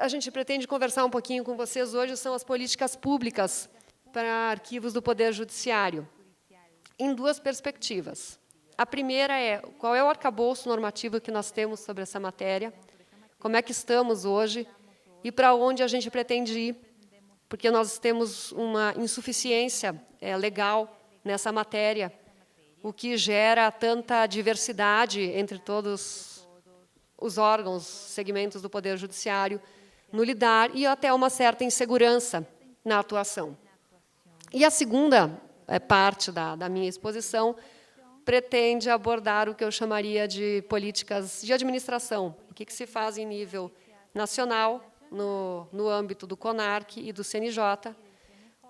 a gente pretende conversar um pouquinho com vocês hoje são as políticas públicas para arquivos do Poder Judiciário, em duas perspectivas. A primeira é qual é o arcabouço normativo que nós temos sobre essa matéria, como é que estamos hoje e para onde a gente pretende ir, porque nós temos uma insuficiência legal nessa matéria, o que gera tanta diversidade entre todos os órgãos, segmentos do Poder Judiciário, no lidar e até uma certa insegurança na atuação. E a segunda parte da minha exposição pretende abordar o que eu chamaria de políticas de administração, o que se faz em nível nacional, no âmbito do CONARC e do CNJ,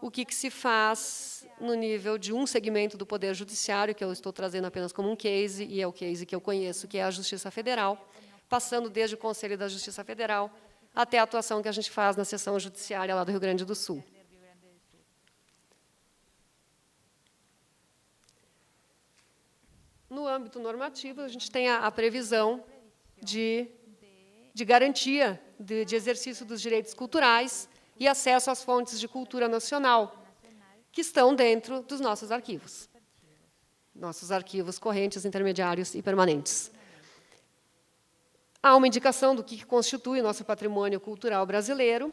o que se faz no nível de um segmento do Poder Judiciário, que eu estou trazendo apenas como um case, e é o case que eu conheço, que é a Justiça Federal, passando desde o Conselho da Justiça Federal até a atuação que a gente faz na seção judiciária lá do Rio Grande do Sul. No âmbito normativo, a gente tem a previsão de garantia de exercício dos direitos culturais e acesso às fontes de cultura nacional, que estão dentro dos nossos arquivos correntes, intermediários e permanentes. Há uma indicação do que constitui o nosso patrimônio cultural brasileiro,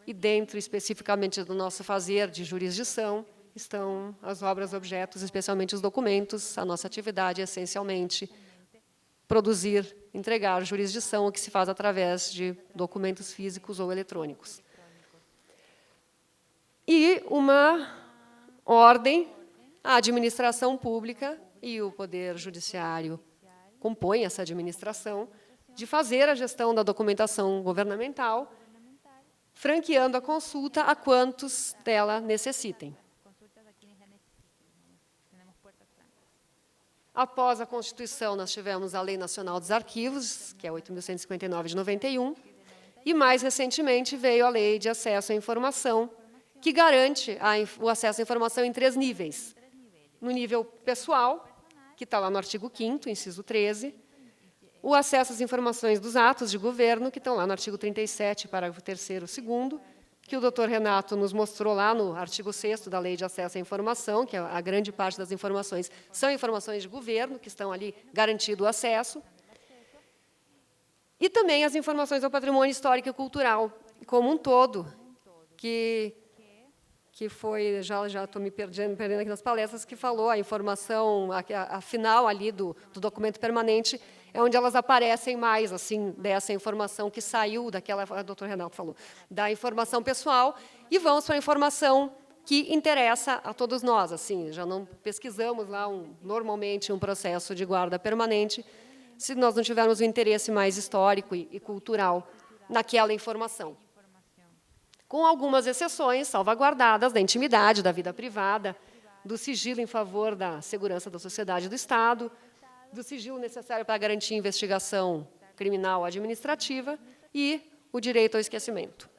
e dentro, especificamente, do nosso fazer de jurisdição, estão as obras, objetos, especialmente os documentos. A nossa atividade é, essencialmente, produzir, entregar jurisdição, o que se faz através de documentos físicos ou eletrônicos. E uma ordem, a administração pública e o Poder Judiciário compõem essa administração, de fazer a gestão da documentação governamental, franqueando a consulta a quantos dela necessitem. Após a Constituição, nós tivemos a Lei Nacional dos Arquivos, que é 8.159 de 91, e, mais recentemente, veio a Lei de Acesso à Informação, que garante o acesso à informação em 3 níveis. No nível pessoal, que está lá no artigo 5º, inciso 13, o acesso às informações dos atos de governo, que estão lá no artigo 37, parágrafo 3º, 2º, que o doutor Renato nos mostrou lá no artigo 6º da Lei de Acesso à Informação, que a grande parte das informações são informações de governo, que estão ali garantido o acesso. E também as informações ao patrimônio histórico e cultural, como um todo, que foi, já estou me perdendo aqui nas palestras, que falou a informação, a final ali do documento permanente, é onde elas aparecem mais, assim, dessa informação que saiu daquela, o doutor Renato falou, da informação pessoal, e vamos para a informação que interessa a todos nós. Assim, já não pesquisamos lá, normalmente, um processo de guarda permanente, se nós não tivermos um interesse mais histórico e cultural naquela informação. Com algumas exceções salvaguardadas da intimidade, da vida privada, do sigilo em favor da segurança da sociedade e do Estado, do sigilo necessário para garantir investigação criminal administrativa e o direito ao esquecimento.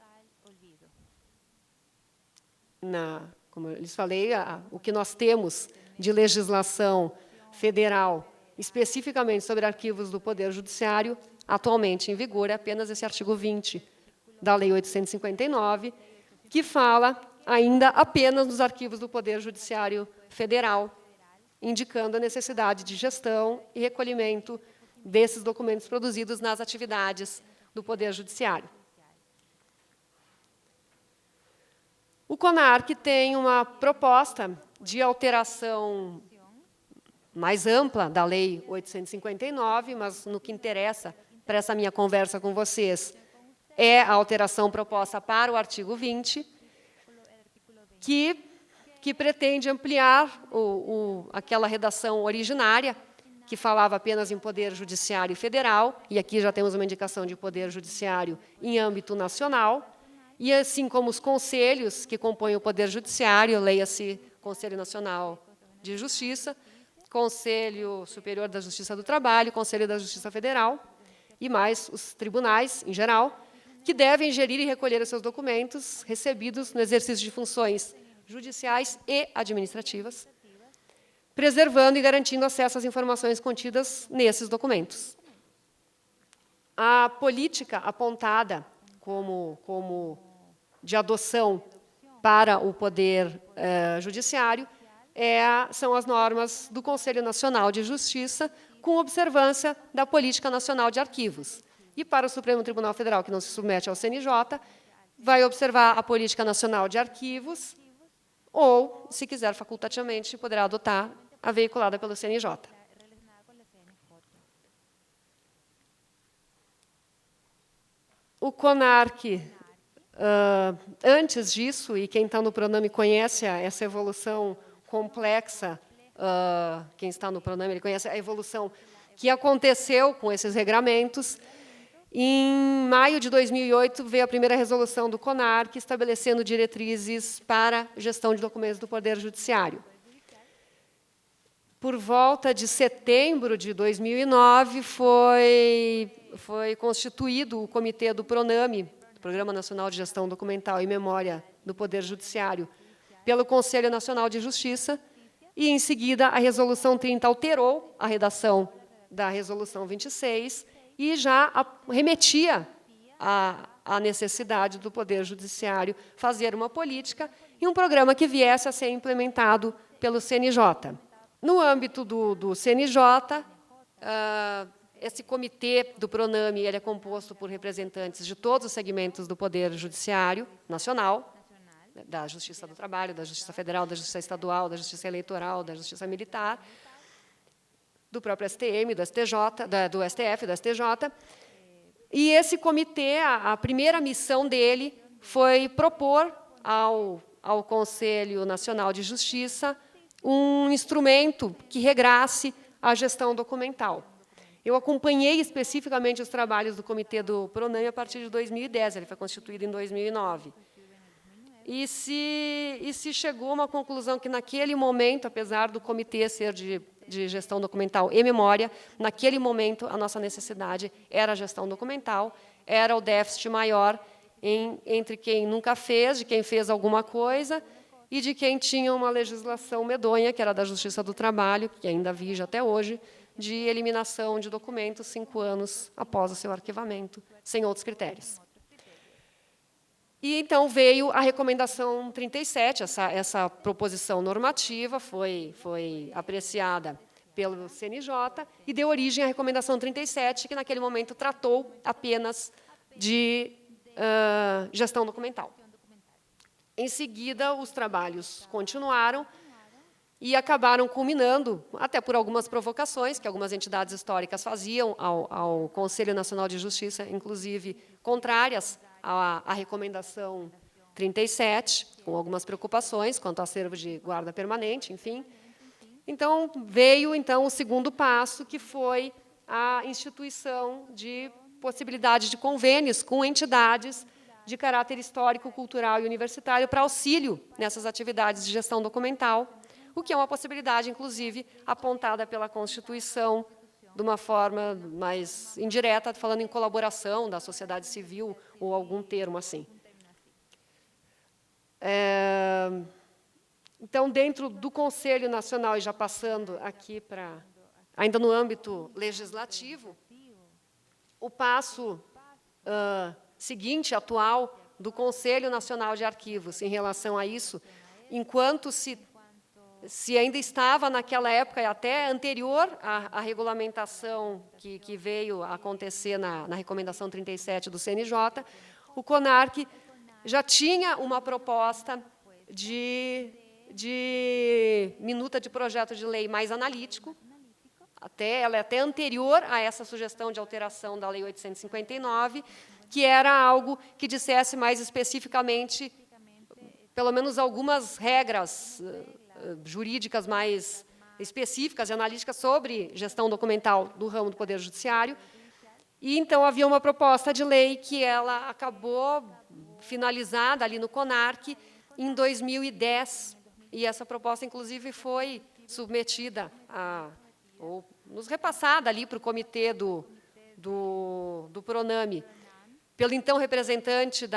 Como eu lhes falei, o que nós temos de legislação federal, especificamente sobre arquivos do Poder Judiciário, atualmente em vigor, é apenas esse artigo 20 da Lei 859, que fala ainda apenas dos arquivos do Poder Judiciário Federal, indicando a necessidade de gestão e recolhimento desses documentos produzidos nas atividades do Poder Judiciário. O CONARC tem uma proposta de alteração mais ampla da Lei 859, mas no que interessa para essa minha conversa com vocês é a alteração proposta para o artigo 20, que pretende ampliar aquela redação originária, que falava apenas em Poder Judiciário Federal, e aqui já temos uma indicação de Poder Judiciário em âmbito nacional, e assim como os conselhos que compõem o Poder Judiciário, leia-se Conselho Nacional de Justiça, Conselho Superior da Justiça do Trabalho, Conselho da Justiça Federal, e mais os tribunais, em geral, que devem gerir e recolher os seus documentos recebidos no exercício de funções judiciais e administrativas, preservando e garantindo acesso às informações contidas nesses documentos. A política apontada de adoção para o Poder Judiciário são as normas do Conselho Nacional de Justiça, com observância da Política Nacional de Arquivos. E para o Supremo Tribunal Federal, que não se submete ao CNJ, vai observar a Política Nacional de Arquivos ou, se quiser facultativamente, poderá adotar a veiculada pelo CNJ. O CONARC, antes disso, e quem está no Proname conhece essa evolução complexa, quem está no Proname ele conhece a evolução que aconteceu com esses regramentos. Em maio de 2008, veio a primeira resolução do CONARC, estabelecendo diretrizes para gestão de documentos do Poder Judiciário. Por volta de setembro de 2009, foi constituído o Comitê do PRONAME, Programa Nacional de Gestão Documental e Memória do Poder Judiciário, pelo Conselho Nacional de Justiça, e, em seguida, a Resolução 30 alterou a redação da Resolução 26 e já remetia à necessidade do Poder Judiciário fazer uma política e um programa que viesse a ser implementado pelo CNJ. No âmbito do CNJ, esse comitê do PRONAME ele é composto por representantes de todos os segmentos do Poder Judiciário Nacional, da Justiça do Trabalho, da Justiça Federal, da Justiça Estadual, da Justiça Eleitoral, da Justiça Militar, do próprio STM, do STJ, do STF, do STJ. E esse comitê, a primeira missão dele foi propor ao Conselho Nacional de Justiça um instrumento que regrasse a gestão documental. Eu acompanhei especificamente os trabalhos do Comitê do PRONAME a partir de 2010, ele foi constituído em 2009. E se chegou a uma conclusão que, naquele momento, apesar do comitê ser de gestão documental e memória, naquele momento, a nossa necessidade era a gestão documental, era o déficit maior entre quem nunca fez, de quem fez alguma coisa, e de quem tinha uma legislação medonha, que era da Justiça do Trabalho, que ainda vige até hoje, de eliminação de documentos 5 anos após o seu arquivamento, sem outros critérios. E, então, veio a Recomendação 37, essa proposição normativa foi apreciada pelo CNJ e deu origem à Recomendação 37, que, naquele momento, tratou apenas de gestão documental. Em seguida, os trabalhos continuaram e acabaram culminando, até por algumas provocações que algumas entidades históricas faziam ao Conselho Nacional de Justiça, inclusive contrárias à Recomendação 37, com algumas preocupações quanto ao acervo de guarda permanente, enfim. Então, veio o segundo passo, que foi a instituição de possibilidade de convênios com entidades de caráter histórico, cultural e universitário para auxílio nessas atividades de gestão documental, o que é uma possibilidade, inclusive, apontada pela Constituição de uma forma mais indireta, falando em colaboração da sociedade civil ou algum termo assim. Então, dentro do Conselho Nacional, e já passando aqui para, ainda no âmbito legislativo, o passo seguinte, atual, do Conselho Nacional de Arquivos em relação a isso, enquanto se ainda estava naquela época, e até anterior à regulamentação que veio a acontecer na Recomendação 37 do CNJ, o CONARC já tinha uma proposta de minuta de projeto de lei mais analítico, ela é até anterior a essa sugestão de alteração da Lei 859, que era algo que dissesse mais especificamente, pelo menos algumas regras jurídicas mais específicas e analíticas sobre gestão documental do ramo do Poder Judiciário. E, então, havia uma proposta de lei que ela acabou finalizada ali no CONARC em 2010, e essa proposta, inclusive, foi submetida ou nos repassada ali para o comitê do PRONAME, pelo então representante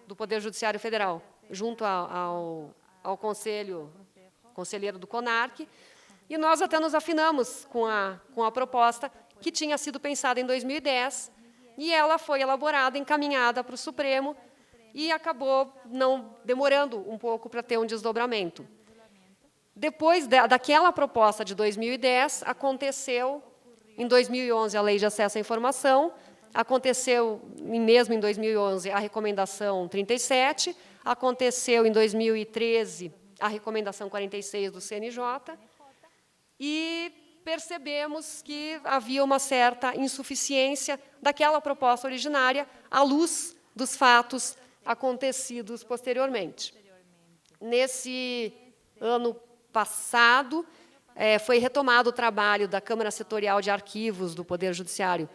do Poder Judiciário Federal, junto ao conselheiro do CONARC, e nós até nos afinamos com a proposta que tinha sido pensada em 2010 e ela foi elaborada, encaminhada para o Supremo, e acabou demorando um pouco para ter um desdobramento. Depois daquela proposta de 2010, aconteceu, em 2011, a Lei de Acesso à Informação, aconteceu, mesmo em 2011, a Recomendação 37, aconteceu, em 2013, a Recomendação 46 do CNJ, e percebemos que havia uma certa insuficiência daquela proposta originária à luz dos fatos acontecidos posteriormente. Nesse ano passado, foi retomado o trabalho da Câmara Setorial de Arquivos do Poder Judiciário,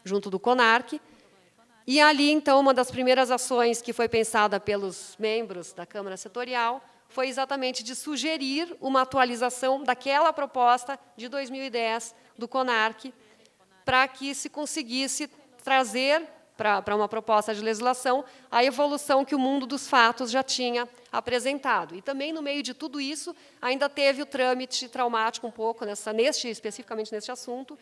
junto do CONARC, e ali, então, uma das primeiras ações que foi pensada pelos membros da Câmara Setorial foi exatamente de sugerir uma atualização daquela proposta de 2010 do CONARC, para que se conseguisse trazer para uma proposta de legislação a evolução que o mundo dos fatos já tinha apresentado. E também, no meio de tudo isso, ainda teve o trâmite traumático um pouco, especificamente neste assunto,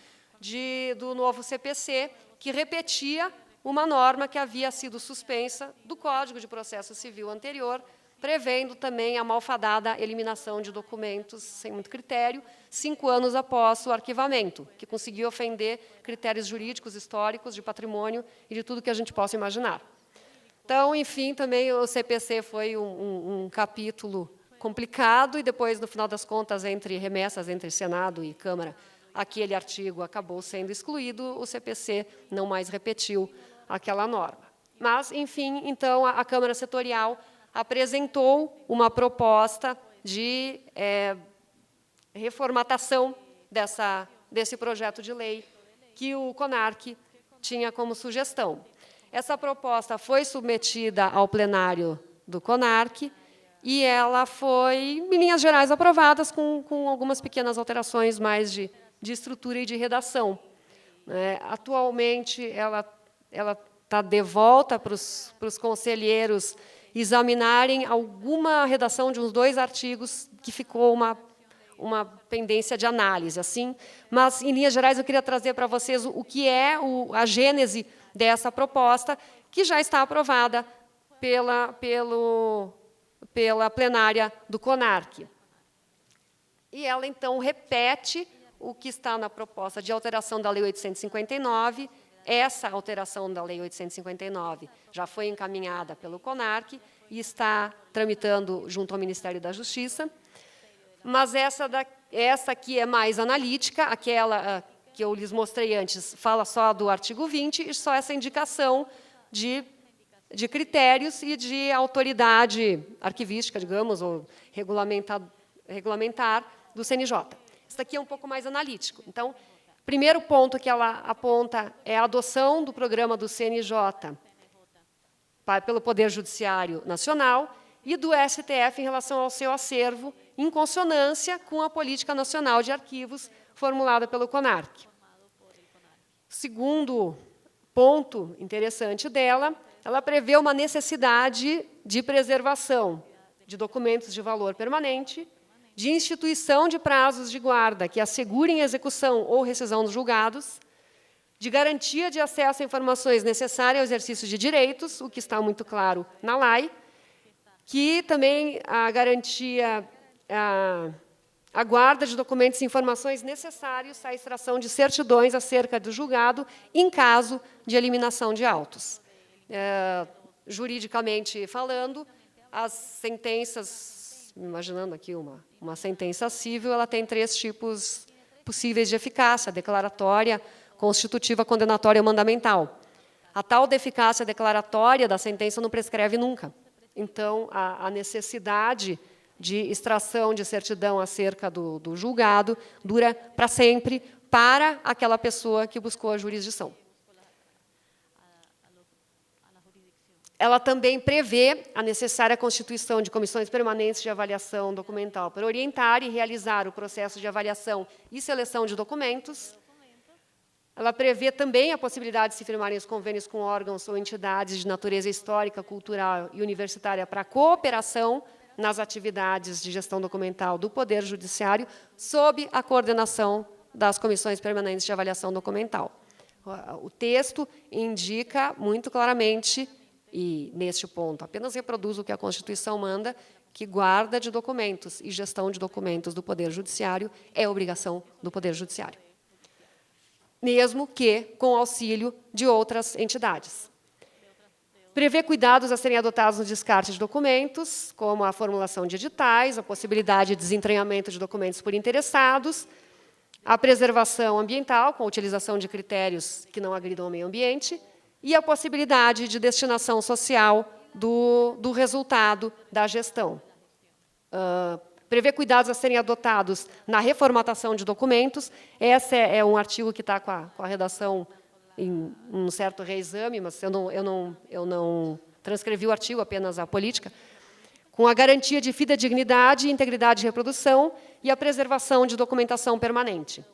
do novo CPC, que repetia uma norma que havia sido suspensa do Código de Processo Civil anterior, prevendo também a malfadada eliminação de documentos sem muito critério, 5 anos após o arquivamento, que conseguiu ofender critérios jurídicos, históricos, de patrimônio e de tudo que a gente possa imaginar. Então, enfim, também o CPC foi um capítulo complicado, e depois, no final das contas, entre remessas entre Senado e Câmara, aquele artigo acabou sendo excluído, o CPC não mais repetiu aquela norma. Mas, enfim, então, a Câmara Setorial apresentou uma proposta de reformatação desse projeto de lei que o CONARC tinha como sugestão. Essa proposta foi submetida ao plenário do CONARC e ela foi, em linhas gerais, aprovada com algumas pequenas alterações mais de estrutura e de redação. Atualmente, ela está de volta para os conselheiros examinarem alguma redação de uns 2 artigos que ficou uma pendência de análise, assim. Mas, em linhas gerais, eu queria trazer para vocês o que é a gênese dessa proposta, que já está aprovada pela plenária do CONARC. E ela, então, repete o que está na proposta de alteração da Lei 859. Essa alteração da Lei 859 já foi encaminhada pelo CONARC e está tramitando junto ao Ministério da Justiça. Mas essa aqui é mais analítica, aquela que eu lhes mostrei antes fala só do artigo 20 e só essa indicação de critérios e de autoridade arquivística, digamos, ou regulamentar do CNJ. Isso aqui é um pouco mais analítico. Então, o primeiro ponto que ela aponta é a adoção do programa do CNJ pelo Poder Judiciário Nacional e do STF em relação ao seu acervo, em consonância com a Política Nacional de Arquivos formulada pelo CONARC. Segundo ponto interessante dela, ela prevê uma necessidade de preservação de documentos de valor permanente, de instituição de prazos de guarda que assegurem execução ou rescisão dos julgados, de garantia de acesso a informações necessárias ao exercício de direitos, o que está muito claro na lei, que também a garantia, a guarda de documentos e informações necessários à extração de certidões acerca do julgado em caso de eliminação de autos. Juridicamente falando, as sentenças, imaginando aqui uma sentença civil, ela tem 3 tipos possíveis de eficácia: declaratória, constitutiva, condenatória ou mandamental. A tal da eficácia declaratória da sentença não prescreve nunca. Então, a necessidade de extração de certidão acerca do julgado dura para sempre para aquela pessoa que buscou a jurisdição. Ela também prevê a necessária constituição de comissões permanentes de avaliação documental para orientar e realizar o processo de avaliação e seleção de documentos. Ela prevê também a possibilidade de se firmarem os convênios com órgãos ou entidades de natureza histórica, cultural e universitária para cooperação nas atividades de gestão documental do Poder Judiciário, sob a coordenação das comissões permanentes de avaliação documental. O texto indica muito claramente, e, neste ponto, apenas reproduz o que a Constituição manda, que guarda de documentos e gestão de documentos do Poder Judiciário é obrigação do Poder Judiciário, mesmo que com auxílio de outras entidades. Prevê cuidados a serem adotados no descarte de documentos, como a formulação de editais, a possibilidade de desentranhamento de documentos por interessados, a preservação ambiental, com a utilização de critérios que não agridam ao meio ambiente, e a possibilidade de destinação social do resultado da gestão. Prevê cuidados a serem adotados na reformatação de documentos. Esse é um artigo que está com a redação em um certo reexame, mas eu não transcrevi o artigo, apenas a política, com a garantia de fidedignidade, integridade de reprodução e a preservação de documentação permanente.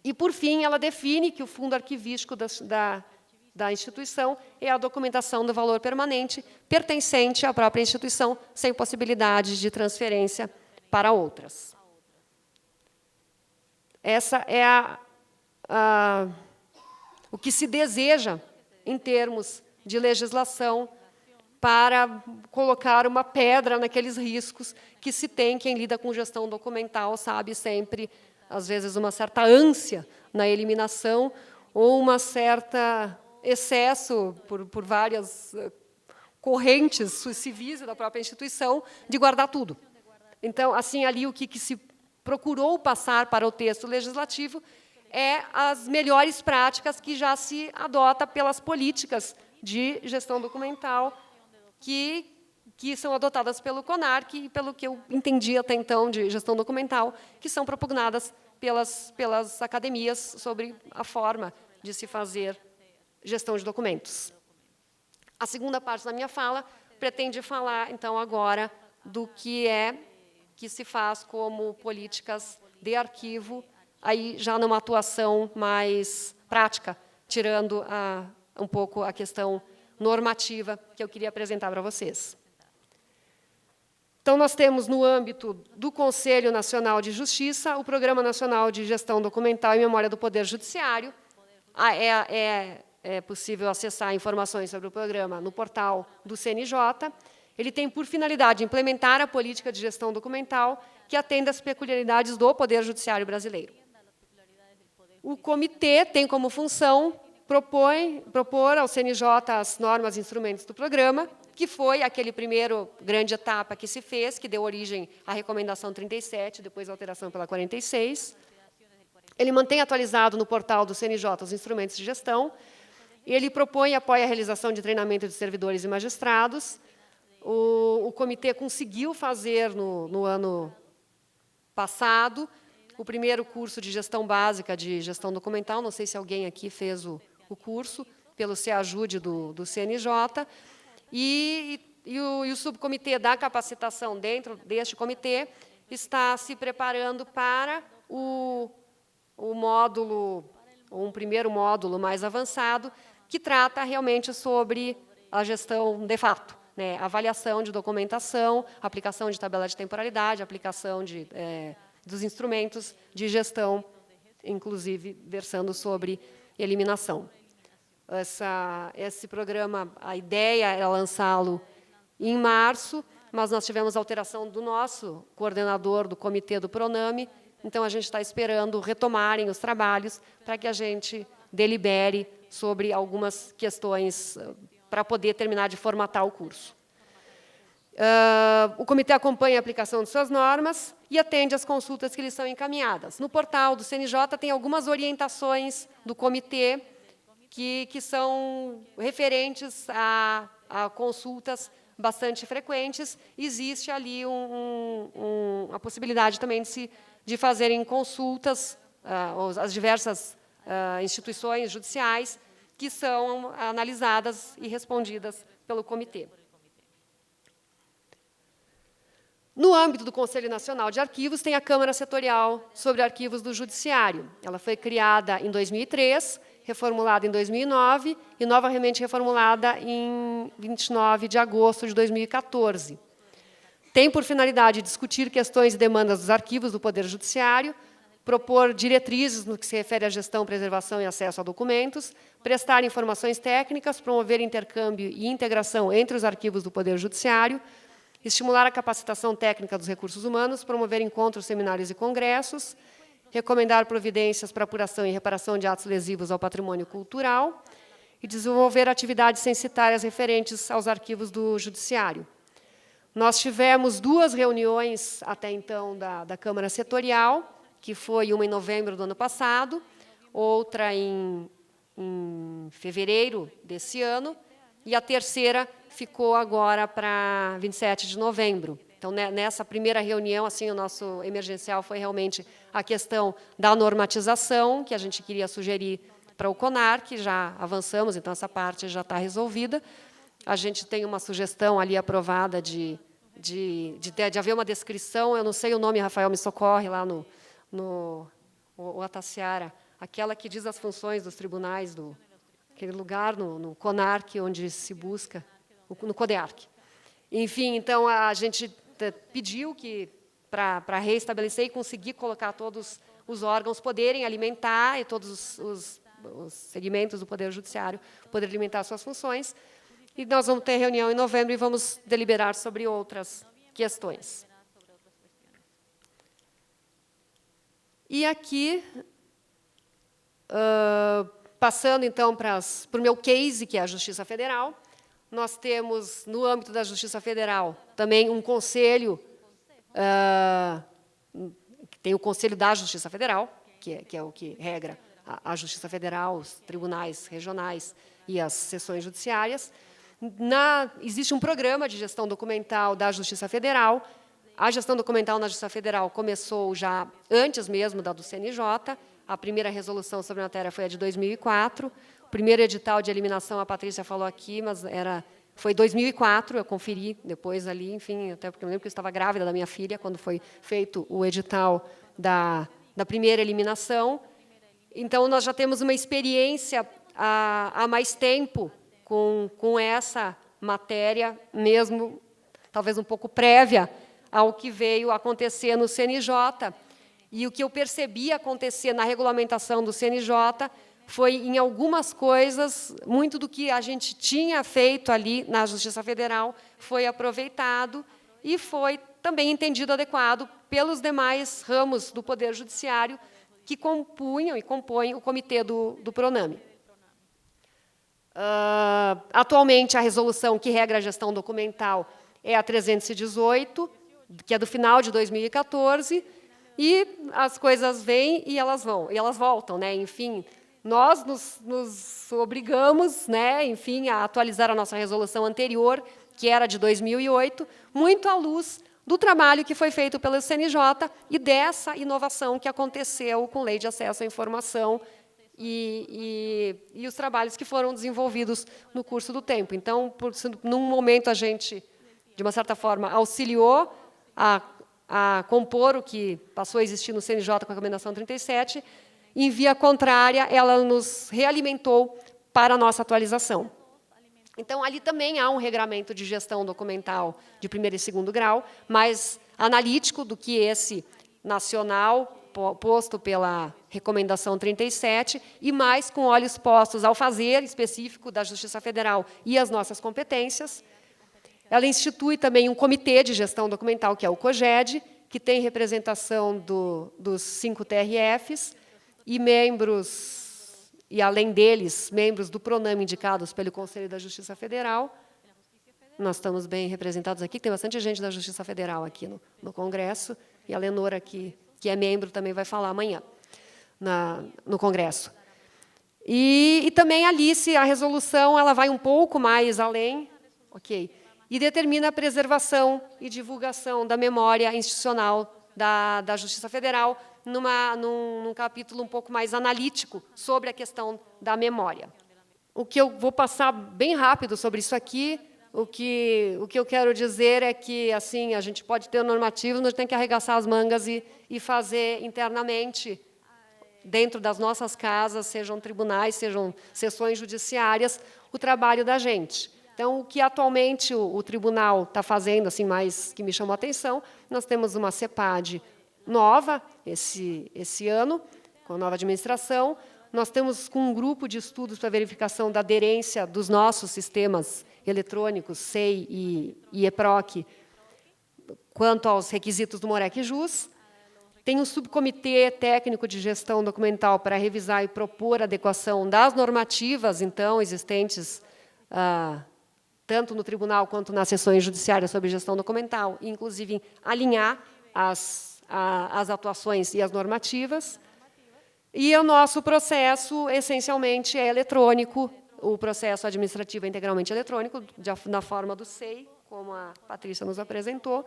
E, por fim, ela define que o fundo arquivístico da instituição é a documentação do valor permanente pertencente à própria instituição, sem possibilidade de transferência para outras. Essa é o que se deseja em termos de legislação para colocar uma pedra naqueles riscos que se tem. Quem lida com gestão documental sabe sempre, às vezes, uma certa ânsia na eliminação ou uma certa excesso por várias correntes civis da própria instituição de guardar tudo. Então, assim, ali o que se procurou passar para o texto legislativo é as melhores práticas que já se adota pelas políticas de gestão documental que são adotadas pelo CONARC e, pelo que eu entendi até então de gestão documental, que são propugnadas pelas academias sobre a forma de se fazer gestão de documentos. A segunda parte da minha fala pretende falar, então, agora do que se faz como políticas de arquivo, aí já numa atuação mais prática, tirando um pouco a questão normativa que eu queria apresentar para vocês. Então, nós temos, no âmbito do Conselho Nacional de Justiça, o Programa Nacional de Gestão Documental e Memória do Poder Judiciário. É possível acessar informações sobre o programa no portal do CNJ. Ele tem por finalidade implementar a política de gestão documental que atenda às peculiaridades do Poder Judiciário brasileiro. O comitê tem como função propor ao CNJ as normas e instrumentos do programa, que foi aquele primeiro grande etapa que se fez, que deu origem à Recomendação 37, depois a alteração pela 46. Ele mantém atualizado no portal do CNJ os instrumentos de gestão. Ele propõe e apoia a realização de treinamento de servidores e magistrados. O comitê conseguiu fazer, no ano passado, o primeiro curso de gestão básica de gestão documental. Não sei se alguém aqui fez o curso, pelo CEAJUDE do CNJ. E o subcomitê da capacitação dentro deste comitê está se preparando para o módulo, um primeiro módulo mais avançado, que trata realmente sobre a gestão de fato, né? Avaliação de documentação, aplicação de tabela de temporalidade, aplicação dos instrumentos de gestão, inclusive versando sobre eliminação. Esse programa, a ideia era lançá-lo em março, mas nós tivemos alteração do nosso coordenador do comitê do PRONAME, então a gente está esperando retomarem os trabalhos para que a gente delibere sobre algumas questões para poder terminar de formatar o curso. O comitê acompanha a aplicação de suas normas e atende às consultas que lhes são encaminhadas. No portal do CNJ tem algumas orientações do comitê que são referentes a consultas bastante frequentes. Existe ali a possibilidade também de fazerem consultas às diversas instituições judiciais que são analisadas e respondidas pelo comitê. No âmbito do Conselho Nacional de Arquivos, tem a Câmara Setorial sobre Arquivos do Judiciário. Ela foi criada em 2003, reformulada em 2009 e novamente reformulada em 29 de agosto de 2014. Tem por finalidade discutir questões e demandas dos arquivos do Poder Judiciário, propor diretrizes no que se refere à gestão, preservação e acesso a documentos, prestar informações técnicas, promover intercâmbio e integração entre os arquivos do Poder Judiciário, estimular a capacitação técnica dos recursos humanos, promover encontros, seminários e congressos, recomendar providências para apuração e reparação de atos lesivos ao patrimônio cultural e desenvolver atividades censitárias referentes aos arquivos do Judiciário. Nós tivemos 2 reuniões, até então, da Câmara Setorial, que foi uma em novembro do ano passado, outra em fevereiro desse ano, e a terceira ficou agora para 27 de novembro. Então, nessa primeira reunião, assim, o nosso emergencial foi realmente a questão da normatização, que a gente queria sugerir para o CONAR, que já avançamos, então essa parte já está resolvida. A gente tem uma sugestão ali aprovada de haver uma descrição, eu não sei o nome, Rafael, me socorre lá o Ataciara, aquela que diz as funções dos tribunais, aquele lugar no CONARC, onde se busca, no CODEARC. Enfim, então, a gente pediu que, para reestabelecer e conseguir colocar todos os órgãos poderem alimentar, e todos os segmentos do Poder Judiciário poderem alimentar suas funções, e nós vamos ter reunião em novembro e vamos deliberar sobre outras questões. E aqui, passando, então, para o meu case, que é a Justiça Federal, nós temos, no âmbito da Justiça Federal, também um conselho, tem o Conselho da Justiça Federal, que é o que regra a Justiça Federal, os tribunais regionais e as seções judiciárias. Existe um programa de gestão documental da Justiça Federal. A gestão documental na Justiça Federal começou já antes mesmo da do CNJ. A primeira resolução sobre a matéria foi a de 2004. O primeiro edital de eliminação, a Patrícia falou aqui, mas foi 2004, eu conferi depois ali, enfim, até porque eu lembro que eu estava grávida da minha filha quando foi feito o edital da primeira eliminação. Então, nós já temos uma experiência há mais tempo com essa matéria, mesmo talvez um pouco prévia ao que veio acontecer no CNJ. E o que eu percebi acontecer na regulamentação do CNJ foi, em algumas coisas, muito do que a gente tinha feito ali na Justiça Federal foi aproveitado e foi também entendido adequado pelos demais ramos do Poder Judiciário que compunham e compõem o comitê do PRONAME. Atualmente, a resolução que regra a gestão documental é a 318, que é do final de 2014, e as coisas vêm e elas vão, e elas voltam, né? Enfim, nós nos obrigamos, né, enfim, a atualizar a nossa resolução anterior, que era de 2008, muito à luz do trabalho que foi feito pelo CNJ e dessa inovação que aconteceu com a Lei de Acesso à Informação e os trabalhos que foram desenvolvidos no curso do tempo. Então, num momento, a gente, de uma certa forma, auxiliou a compor o que passou a existir no CNJ com a Recomendação 37, e, em via contrária, ela nos realimentou para a nossa atualização. Então, ali também há um regramento de gestão documental de primeiro e segundo grau, mais analítico do que esse nacional, posto pela Recomendação 37, e mais com olhos postos ao fazer específico da Justiça Federal e as nossas competências. Ela institui também um comitê de gestão documental, que é o COGED, que tem representação dos 5 TRFs, e membros, e além deles, membros do PRONAME indicados pelo Conselho da Justiça Federal. Nós estamos bem representados aqui, tem bastante gente da Justiça Federal aqui no Congresso, e a Lenora, que é membro, também vai falar amanhã no Congresso. E também, Alice, a resolução ela vai um pouco mais além, ok, e determina a preservação e divulgação da memória institucional da Justiça Federal, num capítulo um pouco mais analítico sobre a questão da memória. O que eu vou passar bem rápido sobre isso aqui, o que eu quero dizer é que, assim, a gente pode ter normativos, mas tem que arregaçar as mangas e fazer internamente, dentro das nossas casas, sejam tribunais, sejam sessões judiciárias, o trabalho da gente. Então, o que atualmente o tribunal está fazendo, assim, mais que me chamou a atenção, nós temos uma CEPAD nova esse ano, com a nova administração. Nós temos com um grupo de estudos para verificação da aderência dos nossos sistemas eletrônicos, SEI e EPROC, quanto aos requisitos do MOREC e JUS. Tem um subcomitê técnico de gestão documental para revisar e propor a adequação das normativas, então, existentes, tanto no tribunal quanto nas sessões judiciárias sobre gestão documental, e, inclusive, alinhar as atuações e as normativas. E o nosso processo, essencialmente, é eletrônico. O processo administrativo é integralmente eletrônico, na forma do SEI, como a Patrícia nos apresentou.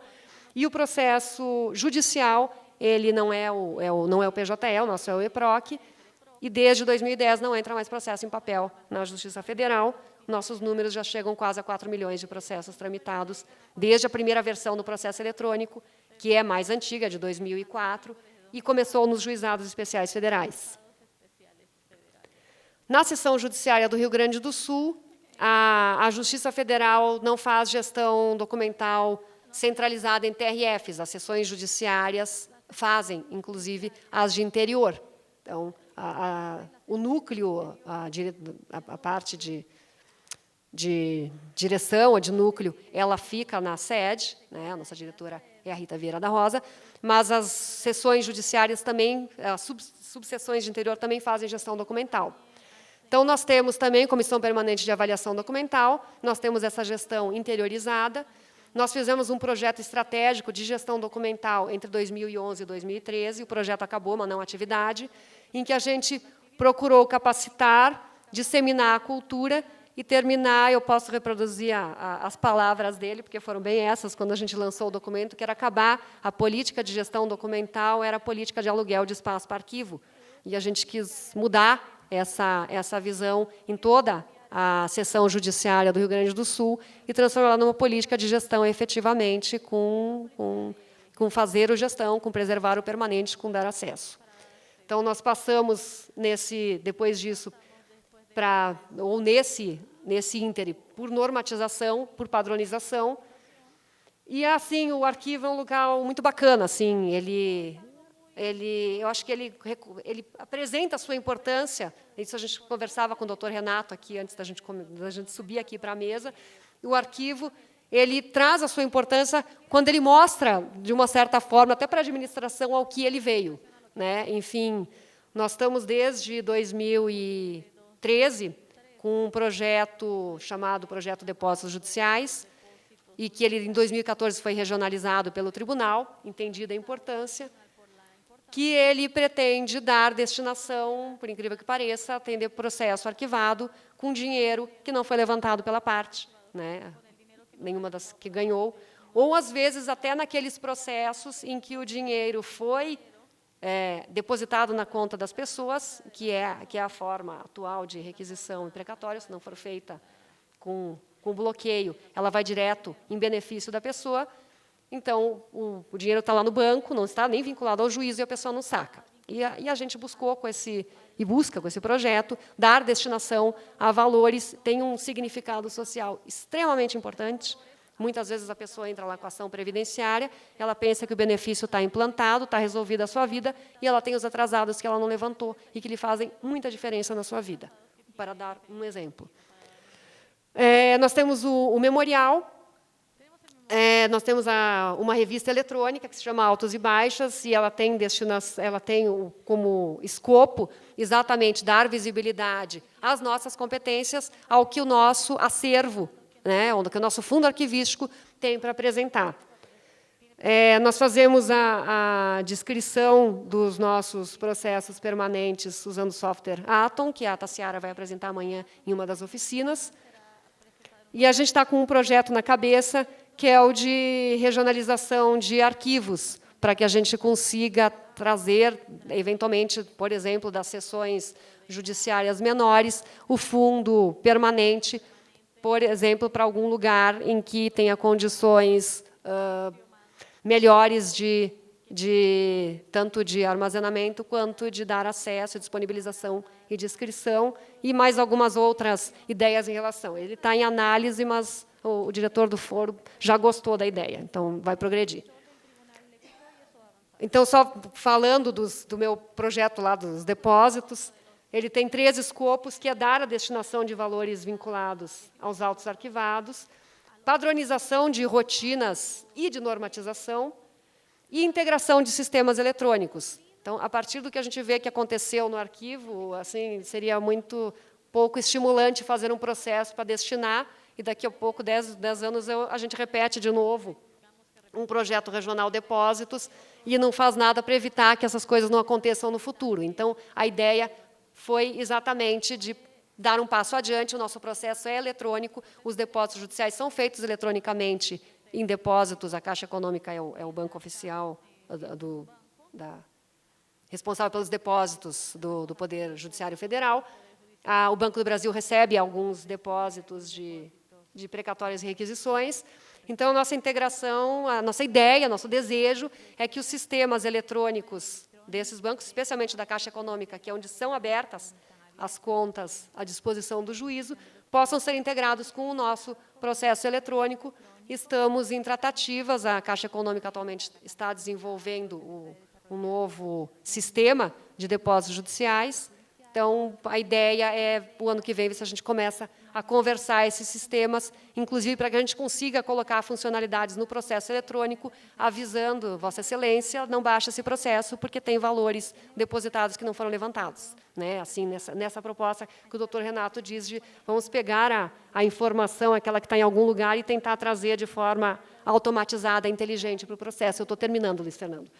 E o processo judicial, ele não é o PJE, o nosso é o EPROC, e desde 2010 não entra mais processo em papel na Justiça Federal. Nossos números já chegam quase a 4 milhões de processos tramitados, desde a primeira versão do processo eletrônico, que é mais antiga, de 2004, e começou nos juizados especiais federais. Na seção judiciária do Rio Grande do Sul, a Justiça Federal não faz gestão documental centralizada em TRFs. As seções judiciárias fazem, inclusive, as de interior. Então, o núcleo, a parte de direção, a de núcleo, ela fica na sede, né? A nossa diretora é a Rita Vieira da Rosa, mas as seções judiciárias também, as subseções de interior também fazem gestão documental. Então, nós temos também Comissão Permanente de Avaliação Documental, nós temos essa gestão interiorizada, nós fizemos um projeto estratégico de gestão documental entre 2011 e 2013, o projeto acabou, mas não a atividade, em que a gente procurou capacitar, disseminar a cultura e terminar, eu posso reproduzir as palavras dele, porque foram bem essas, quando a gente lançou o documento, que era acabar a política de gestão documental, era a política de aluguel de espaço para arquivo. E a gente quis mudar essa visão em toda a seção judiciária do Rio Grande do Sul e transformá-la numa política de gestão efetivamente com fazer o gestão, com preservar o permanente, com dar acesso. Então, nós passamos, depois disso, nesse íntere, por normatização, por padronização. E, assim, o arquivo é um lugar muito bacana. Assim, eu acho que ele apresenta a sua importância. Isso a gente conversava com o doutor Renato aqui, antes da gente subir aqui para a mesa. O arquivo, ele traz a sua importância quando ele mostra, de uma certa forma, até para a administração, ao que ele veio, né? Enfim, nós estamos desde 2013 com um projeto chamado Projeto Depósitos Judiciais, e que ele, em 2014, foi regionalizado pelo tribunal, entendida a importância, que ele pretende dar destinação, por incrível que pareça, atender processo arquivado com dinheiro que não foi levantado pela parte, né? Nenhuma das que ganhou, ou, às vezes, até naqueles processos em que o dinheiro foi depositado na conta das pessoas, que é a forma atual de requisição e precatório, se não for feita com bloqueio, ela vai direto em benefício da pessoa. Então, o dinheiro está lá no banco, não está nem vinculado ao juízo e a pessoa não saca. E a gente busca com esse projeto dar destinação a valores, tem um significado social extremamente importante. Muitas vezes a pessoa entra lá com a ação previdenciária, ela pensa que o benefício está implantado, está resolvida a sua vida, e ela tem os atrasados que ela não levantou e que lhe fazem muita diferença na sua vida. Para dar um exemplo. Nós temos o memorial, nós temos uma revista eletrônica que se chama Altos e Baixas, e ela tem como escopo exatamente dar visibilidade às nossas competências, ao que o nosso acervo, né, o que o nosso fundo arquivístico tem para apresentar. Nós fazemos a descrição dos nossos processos permanentes usando o software Atom, que a Tassiara vai apresentar amanhã em uma das oficinas. E a gente está com um projeto na cabeça, que é o de regionalização de arquivos, para que a gente consiga trazer, eventualmente, por exemplo, das sessões judiciárias menores, o fundo permanente, por exemplo, para algum lugar em que tenha condições melhores tanto de armazenamento quanto de dar acesso, disponibilização e descrição, e mais algumas outras ideias em relação. Ele está em análise, mas o diretor do foro já gostou da ideia, então vai progredir. Então, só falando do meu projeto lá dos depósitos, ele tem 3 escopos, que é dar a destinação de valores vinculados aos autos arquivados, padronização de rotinas e de normatização, e integração de sistemas eletrônicos. Então, a partir do que a gente vê que aconteceu no arquivo, assim, seria muito pouco estimulante fazer um processo para destinar, e daqui a pouco, 10 anos, a gente repete de novo um projeto regional depósitos e não faz nada para evitar que essas coisas não aconteçam no futuro. Então, a ideia foi exatamente de dar um passo adiante. O nosso processo é eletrônico, os depósitos judiciais são feitos eletronicamente em depósitos, a Caixa Econômica é o banco oficial responsável pelos depósitos do Poder Judiciário Federal. O Banco do Brasil recebe alguns depósitos de precatórias e requisições. Então, a nossa integração, a nossa ideia, nosso desejo é que os sistemas eletrônicos desses bancos, especialmente da Caixa Econômica, que é onde são abertas as contas à disposição do juízo, possam ser integrados com o nosso processo eletrônico. Estamos em tratativas, a Caixa Econômica atualmente está desenvolvendo um novo sistema de depósitos judiciais. Então, a ideia é, o ano que vem, ver se a gente começa a conversar esses sistemas, inclusive para que a gente consiga colocar funcionalidades no processo eletrônico, avisando, Vossa Excelência, não baixe esse processo, porque tem valores depositados que não foram levantados. Né? Assim, nessa proposta que o doutor Renato diz de vamos pegar a informação, aquela que está em algum lugar, e tentar trazer de forma automatizada, inteligente para o processo. Eu estou terminando, Luiz Fernando.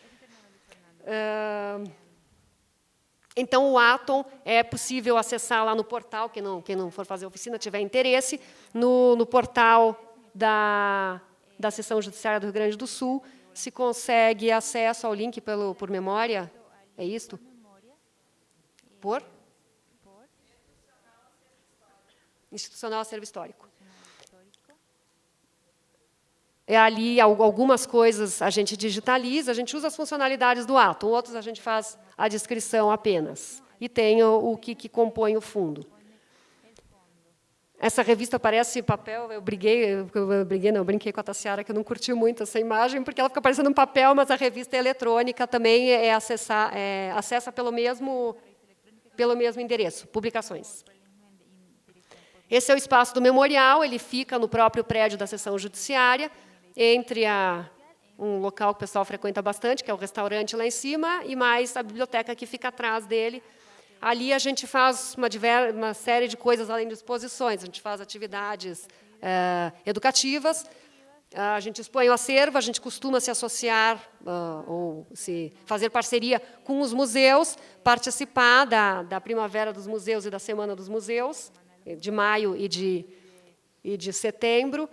Então, o Atom é possível acessar lá no portal, quem não for fazer oficina, tiver interesse, no portal da Seção Judiciária do Rio Grande do Sul, se consegue acesso ao link por memória, é isto? Por? Institucional Acervo Histórico. Ali, algumas coisas a gente digitaliza, a gente usa as funcionalidades do Atom, outros a gente faz a descrição apenas. E tem o que compõe o fundo. Essa revista parece papel, eu brinquei com a Tassiara, que eu não curti muito essa imagem, porque ela fica parecendo um papel, mas a revista é eletrônica, também acessa pelo mesmo endereço, publicações. Esse é o espaço do memorial, ele fica no próprio prédio da Seção Judiciária, entre um local que o pessoal frequenta bastante, que é o restaurante lá em cima, e mais a biblioteca que fica atrás dele. Ali a gente faz uma série de coisas além de exposições, a gente faz atividades educativas, a gente expõe o acervo, a gente costuma se associar ou fazer parceria com os museus, participar da Primavera dos Museus e da Semana dos Museus, de maio e de setembro.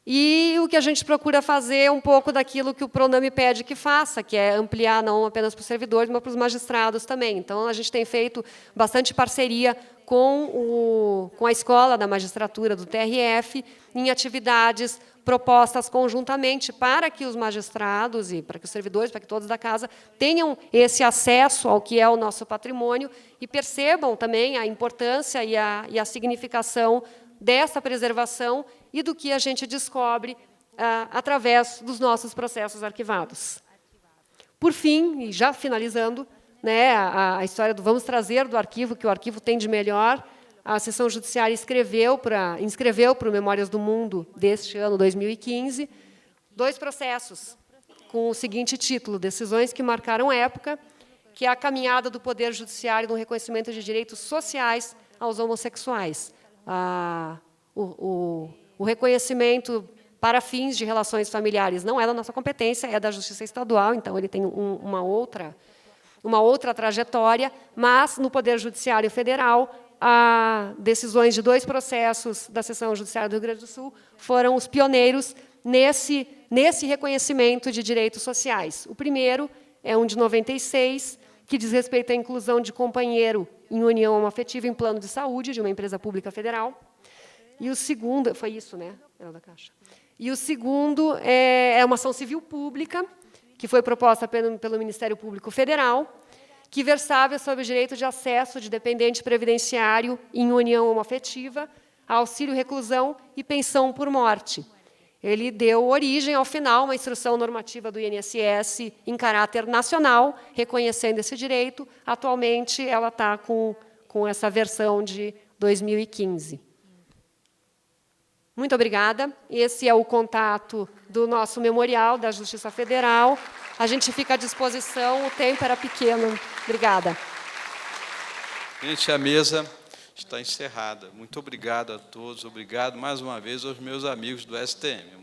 E o que a gente procura fazer é um pouco daquilo que o Proname pede que faça, que é ampliar não apenas para os servidores, mas para os magistrados também. Então, a gente tem feito bastante parceria com a Escola da Magistratura do TRF, em atividades propostas conjuntamente para que os magistrados e para que os servidores, para que todos da casa tenham esse acesso ao que é o nosso patrimônio e percebam também a importância e a significação dessa preservação e do que a gente descobre através dos nossos processos arquivados. Por fim, e já finalizando, né, a história do vamos trazer do arquivo, que o arquivo tem de melhor, a Seção Judiciária inscreveu para o Memórias do Mundo deste ano, 2015, 2 processos com o seguinte título, Decisões que Marcaram Época, que é a caminhada do Poder Judiciário no reconhecimento de direitos sociais aos homossexuais. O reconhecimento para fins de relações familiares não é da nossa competência, é da Justiça Estadual, então ele tem uma outra trajetória, mas no Poder Judiciário Federal, decisões de 2 processos da Seção Judiciária do Rio Grande do Sul foram os pioneiros nesse reconhecimento de direitos sociais. O primeiro é um de 96, que diz respeito à inclusão de companheiro em união homoafetiva em plano de saúde de uma empresa pública federal. E o segundo, foi isso, né? Era da Caixa. E o segundo é uma ação civil pública, que foi proposta pelo Ministério Público Federal, que versava sobre o direito de acesso de dependente previdenciário em união homoafetiva, auxílio reclusão e pensão por morte. Ele deu origem, ao final, a uma instrução normativa do INSS em caráter nacional, reconhecendo esse direito. Atualmente, ela está com essa versão de 2015. Muito obrigada. Esse é o contato do nosso memorial da Justiça Federal. A gente fica à disposição, o tempo era pequeno. Obrigada. Gente, a mesa está encerrada. Muito obrigado a todos. Obrigado, mais uma vez, aos meus amigos do STM.